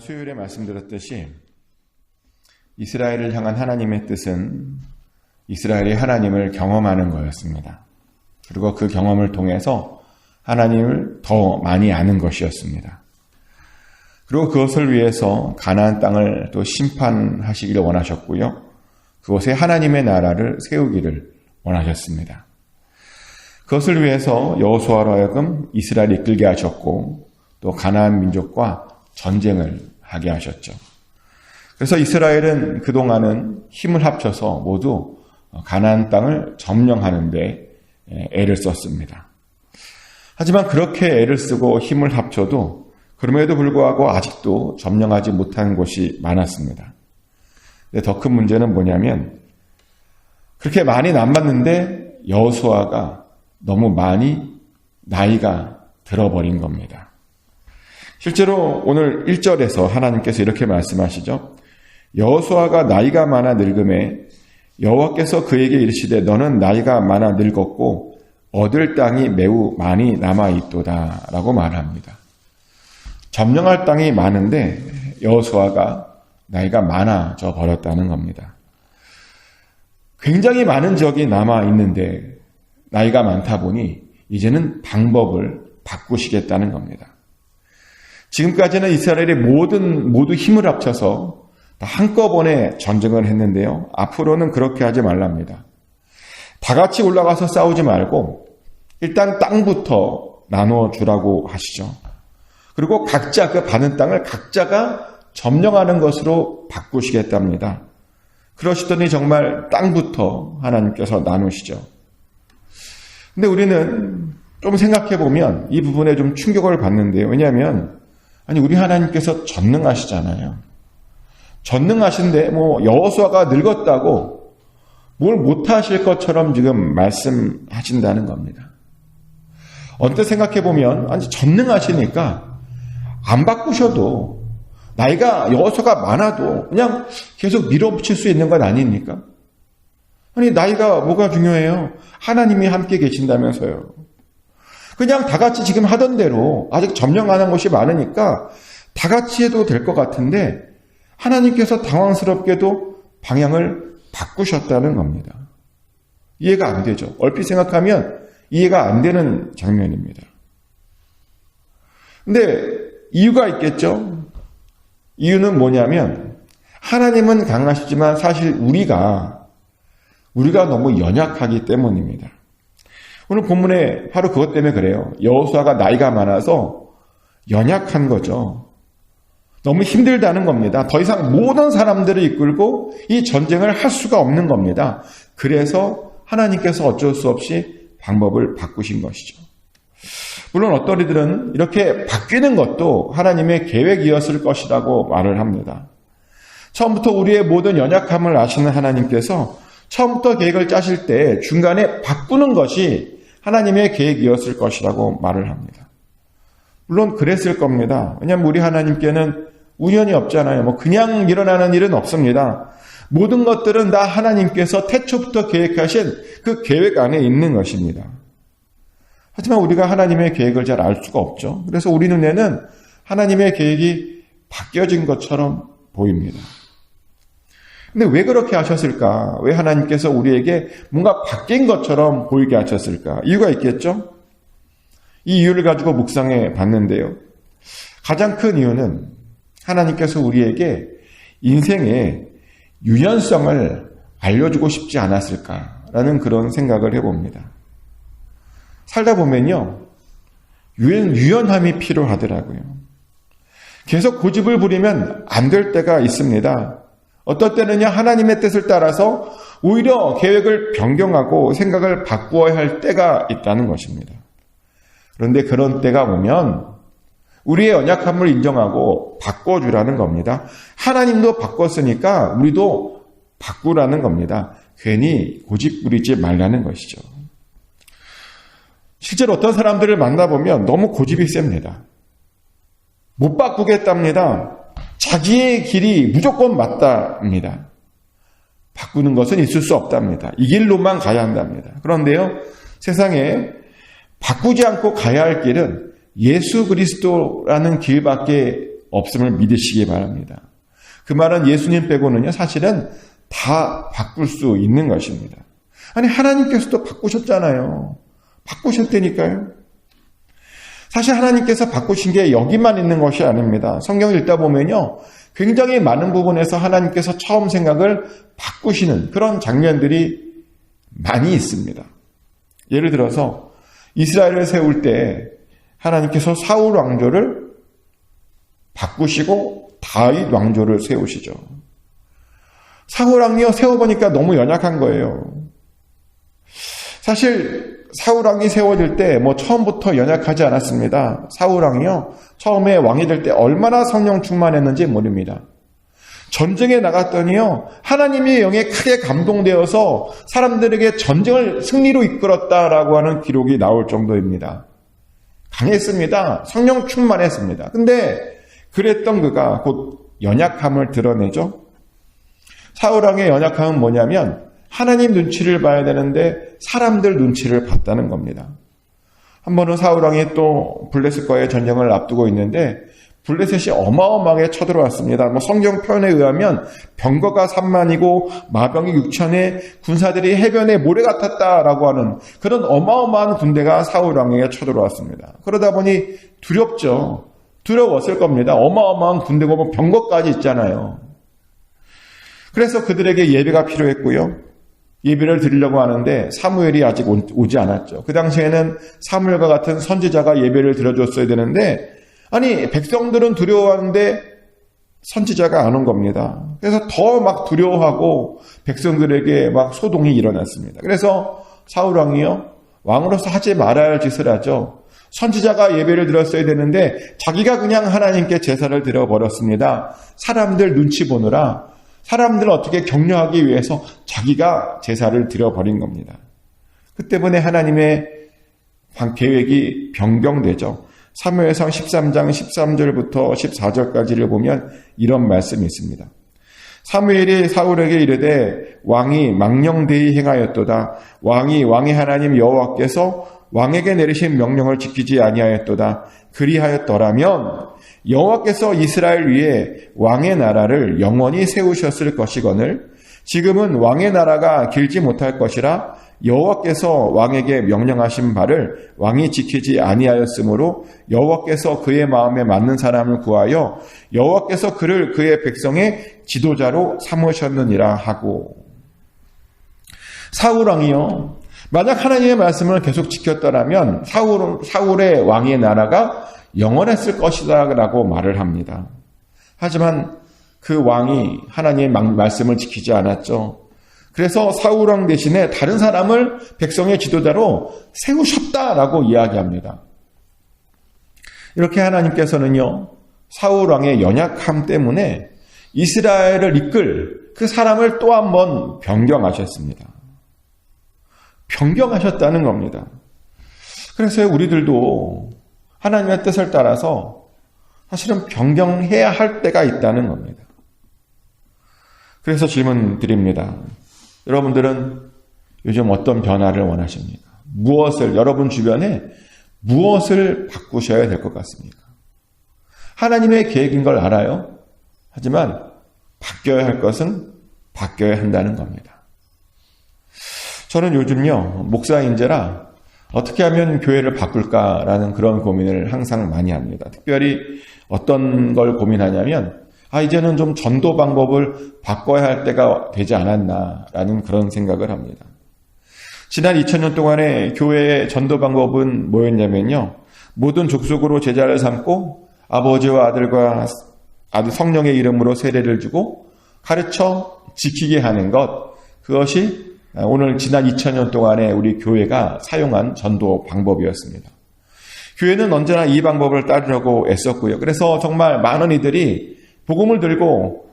수요일에 말씀드렸듯이 이스라엘을 향한 하나님의 뜻은 이스라엘이 하나님을 경험하는 거였습니다. 그리고 그 경험을 통해서 하나님을 더 많이 아는 것이었습니다. 그리고 그것을 위해서 가나안 땅을 또 심판하시기를 원하셨고요. 그곳에 하나님의 나라를 세우기를 원하셨습니다. 그것을 위해서 여호수아로 하여금 이스라엘을 이끌게 하셨고 또 가나안 민족과 전쟁을 하게 하셨죠. 그래서 이스라엘은 그동안은 힘을 합쳐서 모두 가나안 땅을 점령하는 데 애를 썼습니다. 하지만 그렇게 애를 쓰고 힘을 합쳐도 그럼에도 불구하고 아직도 점령하지 못한 곳이 많았습니다. 더 큰 문제는 뭐냐면 그렇게 많이 남았는데 여호수아가 너무 많이 나이가 들어버린 겁니다. 실제로 오늘 1절에서 하나님께서 이렇게 말씀하시죠. 여호수아가 나이가 많아 늙음에 여호와께서 그에게 이르시되 너는 나이가 많아 늙었고 얻을 땅이 매우 많이 남아있도다 라고 말합니다. 점령할 땅이 많은데 여호수아가 나이가 많아져 버렸다는 겁니다. 굉장히 많은 지역이 남아있는데 나이가 많다 보니 이제는 방법을 바꾸시겠다는 겁니다. 지금까지는 이스라엘이 모두 힘을 합쳐서 다 한꺼번에 전쟁을 했는데요. 앞으로는 그렇게 하지 말랍니다. 다 같이 올라가서 싸우지 말고 일단 땅부터 나눠주라고 하시죠. 그리고 각자 그 받은 땅을 각자가 점령하는 것으로 바꾸시겠답니다. 그러시더니 정말 땅부터 하나님께서 나누시죠. 근데 우리는 좀 생각해보면 이 부분에 좀 충격을 받는데요. 왜냐하면 우리 하나님께서 전능하시잖아요. 전능하신데 여호수아가 늙었다고 뭘 못하실 것처럼 지금 말씀하신다는 겁니다. 언뜻 생각해보면 전능하시니까 안 바꾸셔도 나이가 여호수아가 많아도 그냥 계속 밀어붙일 수 있는 건 아닙니까? 나이가 뭐가 중요해요? 하나님이 함께 계신다면서요. 그냥 다 같이 지금 하던 대로 아직 점령하는 것이 많으니까 다 같이 해도 될 것 같은데 하나님께서 당황스럽게도 방향을 바꾸셨다는 겁니다. 이해가 안 되죠. 얼핏 생각하면 이해가 안 되는 장면입니다. 근데 이유가 있겠죠. 이유는 뭐냐면 하나님은 강하시지만 사실 우리가 너무 연약하기 때문입니다. 오늘 본문에 바로 그것 때문에 그래요. 여호수아가 나이가 많아서 연약한 거죠. 너무 힘들다는 겁니다. 더 이상 모든 사람들을 이끌고 이 전쟁을 할 수가 없는 겁니다. 그래서 하나님께서 어쩔 수 없이 방법을 바꾸신 것이죠. 물론 어떤 이들은 이렇게 바뀌는 것도 하나님의 계획이었을 것이라고 말을 합니다. 처음부터 우리의 모든 연약함을 아시는 하나님께서 처음부터 계획을 짜실 때 중간에 바꾸는 것이 하나님의 계획이었을 것이라고 말을 합니다. 물론 그랬을 겁니다. 왜냐하면 우리 하나님께는 우연이 없잖아요. 그냥 일어나는 일은 없습니다. 모든 것들은 다 하나님께서 태초부터 계획하신 그 계획 안에 있는 것입니다. 하지만 우리가 하나님의 계획을 잘 알 수가 없죠. 그래서 우리 눈에는 하나님의 계획이 바뀌어진 것처럼 보입니다. 근데 왜 그렇게 하셨을까? 왜 하나님께서 우리에게 뭔가 바뀐 것처럼 보이게 하셨을까? 이유가 있겠죠? 이 이유를 가지고 묵상해 봤는데요. 가장 큰 이유는 하나님께서 우리에게 인생의 유연성을 알려주고 싶지 않았을까라는 그런 생각을 해봅니다. 살다 보면요. 유연함이 필요하더라고요. 계속 고집을 부리면 안 될 때가 있습니다. 어떤 때는요, 하나님의 뜻을 따라서 오히려 계획을 변경하고 생각을 바꾸어야 할 때가 있다는 것입니다. 그런데 그런 때가 오면 우리의 연약함을 인정하고 바꿔주라는 겁니다. 하나님도 바꿨으니까 우리도 바꾸라는 겁니다. 괜히 고집 부리지 말라는 것이죠. 실제로 어떤 사람들을 만나보면 너무 고집이 셉니다. 못 바꾸겠답니다. 자기의 길이 무조건 맞답니다. 바꾸는 것은 있을 수 없답니다. 이 길로만 가야 한답니다. 그런데요, 세상에 바꾸지 않고 가야 할 길은 예수 그리스도라는 길밖에 없음을 믿으시기 바랍니다. 그 말은 예수님 빼고는요, 사실은 다 바꿀 수 있는 것입니다. 아니, 하나님께서도 바꾸셨잖아요. 바꾸셨다니까요. 사실 하나님께서 바꾸신 게 여기만 있는 것이 아닙니다. 성경을 읽다 보면요, 굉장히 많은 부분에서 하나님께서 처음 생각을 바꾸시는 그런 장면들이 많이 있습니다. 예를 들어서 이스라엘을 세울 때 하나님께서 사울 왕조를 바꾸시고 다윗 왕조를 세우시죠. 사울 왕이요, 세워보니까 너무 연약한 거예요. 사실 사울 왕이 세워질 때 처음부터 연약하지 않았습니다. 사울 왕이요, 처음에 왕이 될 때 얼마나 성령 충만했는지 모릅니다. 전쟁에 나갔더니요, 하나님의 영에 크게 감동되어서 사람들에게 전쟁을 승리로 이끌었다라고 하는 기록이 나올 정도입니다. 강했습니다. 성령 충만했습니다. 근데 그랬던 그가 곧 연약함을 드러내죠. 사울 왕의 연약함은 뭐냐면 하나님 눈치를 봐야 되는데 사람들 눈치를 봤다는 겁니다. 한 번은 사울 왕이 또 블레셋과의 전쟁을 앞두고 있는데 블레셋이 어마어마하게 쳐들어왔습니다. 성경 표현에 의하면 병거가 3만이고 마병이 6천에 군사들이 해변에 모래 같았다라고 하는 그런 어마어마한 군대가 사울 왕에게 쳐들어왔습니다. 그러다 보니 두렵죠. 두려웠을 겁니다. 어마어마한 군대고 병거까지 있잖아요. 그래서 그들에게 예배가 필요했고요. 예배를 드리려고 하는데 사무엘이 아직 오지 않았죠. 그 당시에는 사무엘과 같은 선지자가 예배를 드려줬어야 되는데, 아니, 백성들은 두려워하는데 선지자가 안 온 겁니다. 그래서 더 막 두려워하고 백성들에게 막 소동이 일어났습니다. 그래서 사울 왕이요, 왕으로서 하지 말아야 할 짓을 하죠. 선지자가 예배를 드렸어야 되는데 자기가 그냥 하나님께 제사를 드려버렸습니다. 사람들 눈치 보느라, 사람들을 어떻게 격려하기 위해서 자기가 제사를 드려버린 겁니다. 그 때문에 하나님의 계획이 변경되죠. 사무엘상 13장 13절부터 14절까지를 보면 이런 말씀이 있습니다. 사무엘이 사울에게 이르되 왕이 망령되이 행하였도다. 왕이 왕의 하나님 여호와께서 왕에게 내리신 명령을 지키지 아니하였도다. 그리하였더라면 여호와께서 이스라엘 위에 왕의 나라를 영원히 세우셨을 것이거늘 지금은 왕의 나라가 길지 못할 것이라 여호와께서 왕에게 명령하신 바를 왕이 지키지 아니하였으므로 여호와께서 그의 마음에 맞는 사람을 구하여 여호와께서 그를 그의 백성의 지도자로 삼으셨느니라 하고. 사울 왕이요, 만약 하나님의 말씀을 계속 지켰더라면 사울의 왕의 나라가 영원했을 것이다 라고 말을 합니다. 하지만 그 왕이 하나님의 말씀을 지키지 않았죠. 그래서 사울 왕 대신에 다른 사람을 백성의 지도자로 세우셨다라고 이야기합니다. 이렇게 하나님께서는요, 사울 왕의 연약함 때문에 이스라엘을 이끌 그 사람을 또 한 번 변경하셨습니다. 변경하셨다는 겁니다. 그래서 우리들도 하나님의 뜻을 따라서 사실은 변경해야 할 때가 있다는 겁니다. 그래서 질문 드립니다. 여러분들은 요즘 어떤 변화를 원하십니까? 여러분 주변에 무엇을 바꾸셔야 될 것 같습니까? 하나님의 계획인 걸 알아요. 하지만 바뀌어야 할 것은 바뀌어야 한다는 겁니다. 저는 요즘요, 목사인지라 어떻게 하면 교회를 바꿀까라는 그런 고민을 항상 많이 합니다. 특별히 어떤 걸 고민하냐면, 이제는 좀 전도 방법을 바꿔야 할 때가 되지 않았나라는 그런 생각을 합니다. 지난 2000년 동안에 교회의 전도 방법은 뭐였냐면요, 모든 족속으로 제자를 삼고 아버지와 아들과 아들 성령의 이름으로 세례를 주고 가르쳐 지키게 하는 것, 그것이 오늘 지난 2000년 동안에 우리 교회가 사용한 전도 방법이었습니다. 교회는 언제나 이 방법을 따르려고 애썼고요. 그래서 정말 많은 이들이 복음을 들고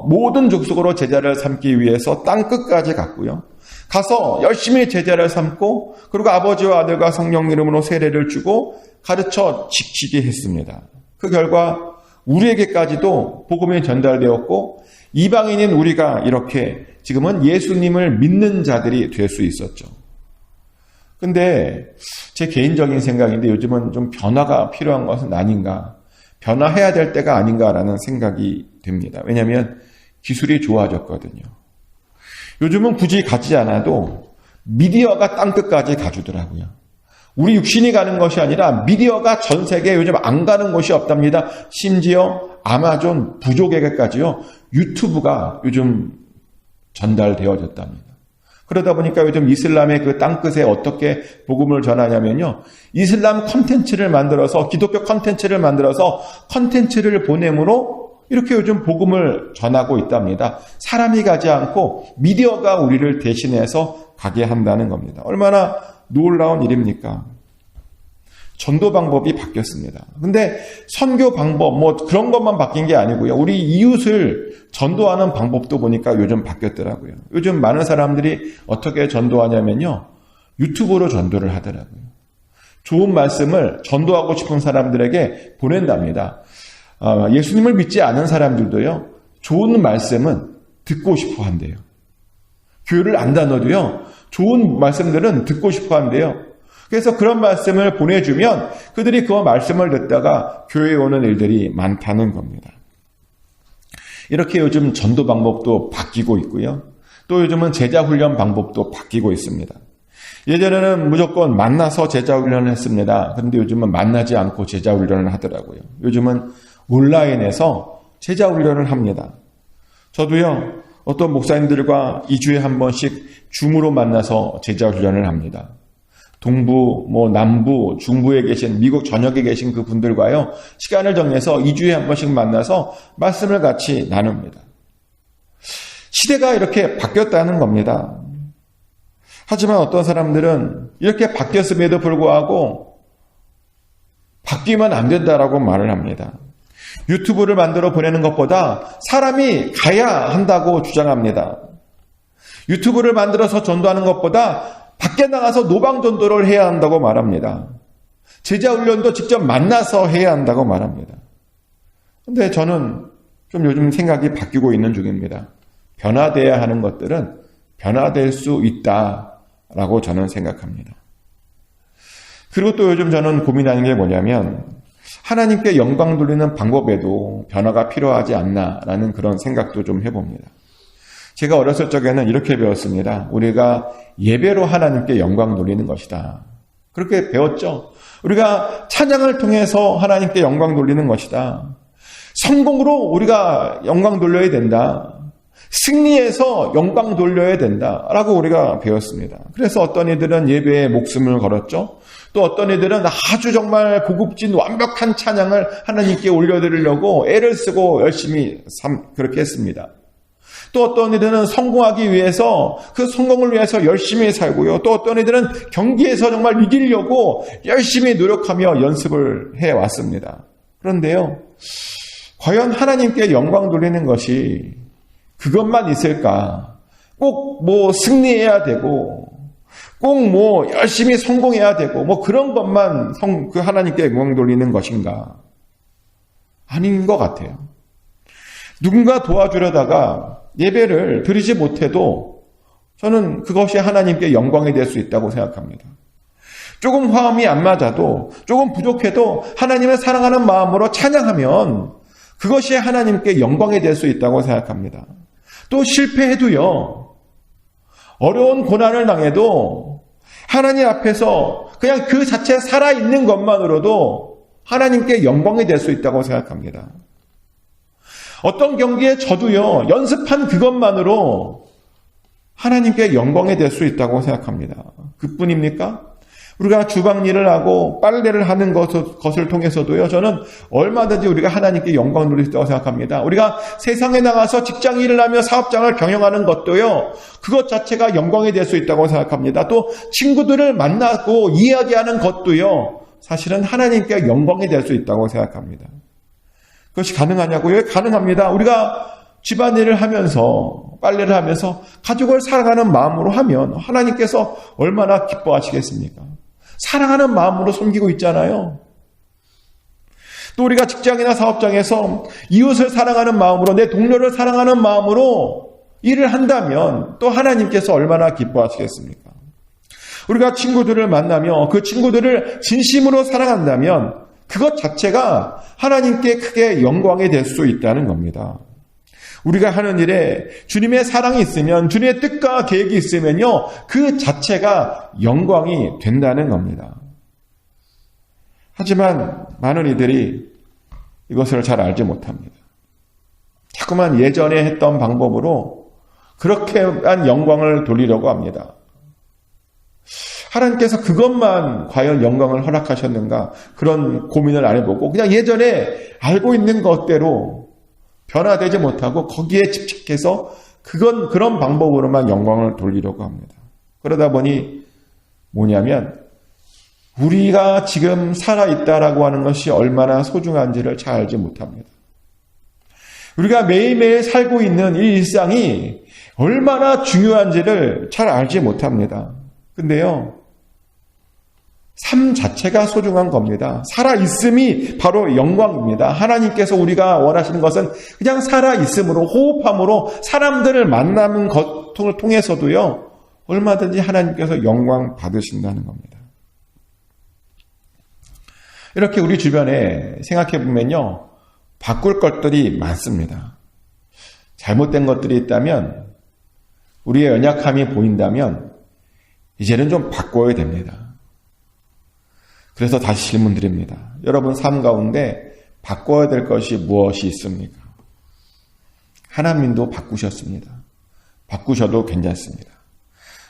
모든 족속으로 제자를 삼기 위해서 땅 끝까지 갔고요. 가서 열심히 제자를 삼고 그리고 아버지와 아들과 성령 이름으로 세례를 주고 가르쳐 지키게 했습니다. 그 결과 우리에게까지도 복음이 전달되었고 이방인인 우리가 이렇게 지금은 예수님을 믿는 자들이 될 수 있었죠. 근데 제 개인적인 생각인데 요즘은 좀 변화가 필요한 것은 아닌가. 변화해야 될 때가 아닌가라는 생각이 됩니다. 왜냐하면 기술이 좋아졌거든요. 요즘은 굳이 가지 않아도 미디어가 땅끝까지 가주더라고요. 우리 육신이 가는 것이 아니라 미디어가 전 세계에 요즘 안 가는 곳이 없답니다. 심지어 아마존 부족에게까지요. 유튜브가 요즘 전달되어졌답니다. 그러다 보니까 요즘 이슬람의 그 땅끝에 어떻게 복음을 전하냐면요. 이슬람 콘텐츠를 만들어서, 기독교 콘텐츠를 만들어서 콘텐츠를 보냄으로 이렇게 요즘 복음을 전하고 있답니다. 사람이 가지 않고 미디어가 우리를 대신해서 가게 한다는 겁니다. 얼마나 놀라운 일입니까? 전도 방법이 바뀌었습니다. 근데 선교 방법 뭐 그런 것만 바뀐 게 아니고요. 우리 이웃을 전도하는 방법도 보니까 요즘 바뀌었더라고요. 요즘 많은 사람들이 어떻게 전도하냐면요. 유튜브로 전도를 하더라고요. 좋은 말씀을 전도하고 싶은 사람들에게 보낸답니다. 예수님을 믿지 않은 사람들도요. 좋은 말씀은 듣고 싶어 한대요. 교회를 안 다녀도요. 좋은 말씀들은 듣고 싶어 한대요. 그래서 그런 말씀을 보내주면 그들이 그 말씀을 듣다가 교회에 오는 일들이 많다는 겁니다. 이렇게 요즘 전도 방법도 바뀌고 있고요. 또 요즘은 제자훈련 방법도 바뀌고 있습니다. 예전에는 무조건 만나서 제자훈련을 했습니다. 그런데 요즘은 만나지 않고 제자훈련을 하더라고요. 요즘은 온라인에서 제자훈련을 합니다. 저도요. 어떤 목사님들과 2주에 한 번씩 줌으로 만나서 제자훈련을 합니다. 동부, 남부, 중부에 계신, 미국 전역에 계신 그 분들과요, 시간을 정해서 2주에 한 번씩 만나서 말씀을 같이 나눕니다. 시대가 이렇게 바뀌었다는 겁니다. 하지만 어떤 사람들은 이렇게 바뀌었음에도 불구하고 바뀌면 안 된다라고 말을 합니다. 유튜브를 만들어 보내는 것보다 사람이 가야 한다고 주장합니다. 유튜브를 만들어서 전도하는 것보다 밖에 나가서 노방전도를 해야 한다고 말합니다. 제자훈련도 직접 만나서 해야 한다고 말합니다. 그런데 저는 좀 요즘 생각이 바뀌고 있는 중입니다. 변화돼야 하는 것들은 변화될 수 있다라고 저는 생각합니다. 그리고 또 요즘 저는 고민하는 게 뭐냐면 하나님께 영광 돌리는 방법에도 변화가 필요하지 않나라는 그런 생각도 좀 해봅니다. 제가 어렸을 적에는 이렇게 배웠습니다. 우리가 예배로 하나님께 영광 돌리는 것이다. 그렇게 배웠죠. 우리가 찬양을 통해서 하나님께 영광 돌리는 것이다. 성공으로 우리가 영광 돌려야 된다. 승리해서 영광 돌려야 된다라고 우리가 배웠습니다. 그래서 어떤 이들은 예배에 목숨을 걸었죠. 또 어떤 이들은 아주 정말 고급진 완벽한 찬양을 하나님께 올려드리려고 애를 쓰고 열심히 그렇게 했습니다. 또 어떤 이들은 성공하기 위해서 그 성공을 위해서 열심히 살고요. 또 어떤 이들은 경기에서 정말 이기려고 열심히 노력하며 연습을 해왔습니다. 그런데요, 과연 하나님께 영광 돌리는 것이 그것만 있을까? 꼭 승리해야 되고, 꼭 열심히 성공해야 되고, 그런 것만 그 하나님께 영광 돌리는 것인가? 아닌 것 같아요. 누군가 도와주려다가 예배를 드리지 못해도 저는 그것이 하나님께 영광이 될 수 있다고 생각합니다. 조금 화음이 안 맞아도, 조금 부족해도 하나님을 사랑하는 마음으로 찬양하면 그것이 하나님께 영광이 될 수 있다고 생각합니다. 또 실패해도요, 어려운 고난을 당해도 하나님 앞에서 그냥 그 자체 살아있는 것만으로도 하나님께 영광이 될 수 있다고 생각합니다. 어떤 경기에 져도요, 연습한 그것만으로 하나님께 영광이 될 수 있다고 생각합니다. 그뿐입니까? 우리가 주방 일을 하고 빨래를 하는 것을 통해서도요, 저는 얼마든지 우리가 하나님께 영광을 누릴 수 있다고 생각합니다. 우리가 세상에 나가서 직장 일을 하며 사업장을 경영하는 것도요, 그것 자체가 영광이 될 수 있다고 생각합니다. 또 친구들을 만나고 이야기하는 것도요, 사실은 하나님께 영광이 될 수 있다고 생각합니다. 그것이 가능하냐고요? 가능합니다. 우리가 집안일을 하면서, 빨래를 하면서 가족을 사랑하는 마음으로 하면 하나님께서 얼마나 기뻐하시겠습니까? 사랑하는 마음으로 섬기고 있잖아요. 또 우리가 직장이나 사업장에서 이웃을 사랑하는 마음으로, 내 동료를 사랑하는 마음으로 일을 한다면 또 하나님께서 얼마나 기뻐하시겠습니까? 우리가 친구들을 만나며 그 친구들을 진심으로 사랑한다면 그것 자체가 하나님께 크게 영광이 될 수 있다는 겁니다. 우리가 하는 일에 주님의 사랑이 있으면, 주님의 뜻과 계획이 있으면요, 그 자체가 영광이 된다는 겁니다. 하지만 많은 이들이 이것을 잘 알지 못합니다. 자꾸만 예전에 했던 방법으로 그렇게만 영광을 돌리려고 합니다. 하나님께서 그것만 과연 영광을 허락하셨는가, 그런 고민을 안 해보고 그냥 예전에 알고 있는 것대로 변화되지 못하고 거기에 집착해서 그런 방법으로만 영광을 돌리려고 합니다. 그러다 보니 뭐냐면 우리가 지금 살아있다라고 하는 것이 얼마나 소중한지를 잘 알지 못합니다. 우리가 매일매일 살고 있는 이 일상이 얼마나 중요한지를 잘 알지 못합니다. 근데요, 삶 자체가 소중한 겁니다. 살아있음이 바로 영광입니다. 하나님께서 우리가 원하시는 것은 그냥 살아있음으로, 호흡함으로, 사람들을 만나는 것을 통해서도요, 얼마든지 하나님께서 영광 받으신다는 겁니다. 이렇게 우리 주변에 생각해 보면요, 바꿀 것들이 많습니다. 잘못된 것들이 있다면, 우리의 연약함이 보인다면 이제는 좀 바꿔야 됩니다. 그래서 다시 질문 드립니다. 여러분 삶 가운데 바꿔야 될 것이 무엇이 있습니까? 하나님도 바꾸셨습니다. 바꾸셔도 괜찮습니다.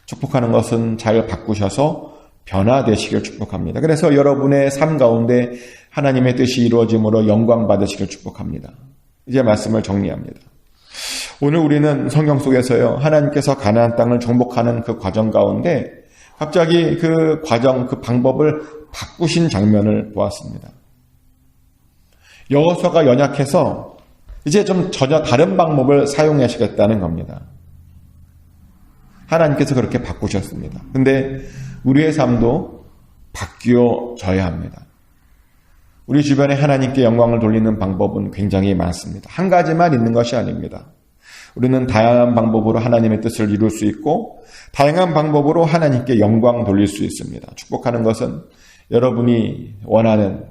축복하는 것은 잘 바꾸셔서 변화되시길 축복합니다. 그래서 여러분의 삶 가운데 하나님의 뜻이 이루어짐으로 영광 받으시길 축복합니다. 이제 말씀을 정리합니다. 오늘 우리는 성경 속에서요, 하나님께서 가나안 땅을 정복하는 그 과정 가운데 갑자기 그 과정, 그 방법을 바꾸신 장면을 보았습니다. 여호수아가 연약해서 이제 좀 전혀 다른 방법을 사용하시겠다는 겁니다. 하나님께서 그렇게 바꾸셨습니다. 근데 우리의 삶도 바뀌어져야 합니다. 우리 주변에 하나님께 영광을 돌리는 방법은 굉장히 많습니다. 한 가지만 있는 것이 아닙니다. 우리는 다양한 방법으로 하나님의 뜻을 이룰 수 있고 다양한 방법으로 하나님께 영광 돌릴 수 있습니다. 축복하는 것은 여러분이 원하는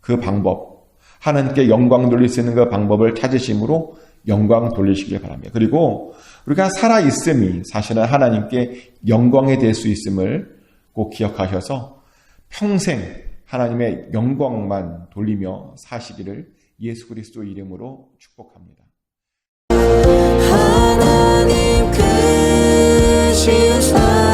그 방법, 하나님께 영광 돌릴 수 있는 그 방법을 찾으심으로 영광 돌리시길 바랍니다. 그리고 우리가 살아있음이 사실은 하나님께 영광이 될 수 있음을 꼭 기억하셔서 평생 하나님의 영광만 돌리며 사시기를 예수 그리스도 이름으로 축복합니다. 하나님 크신 사랑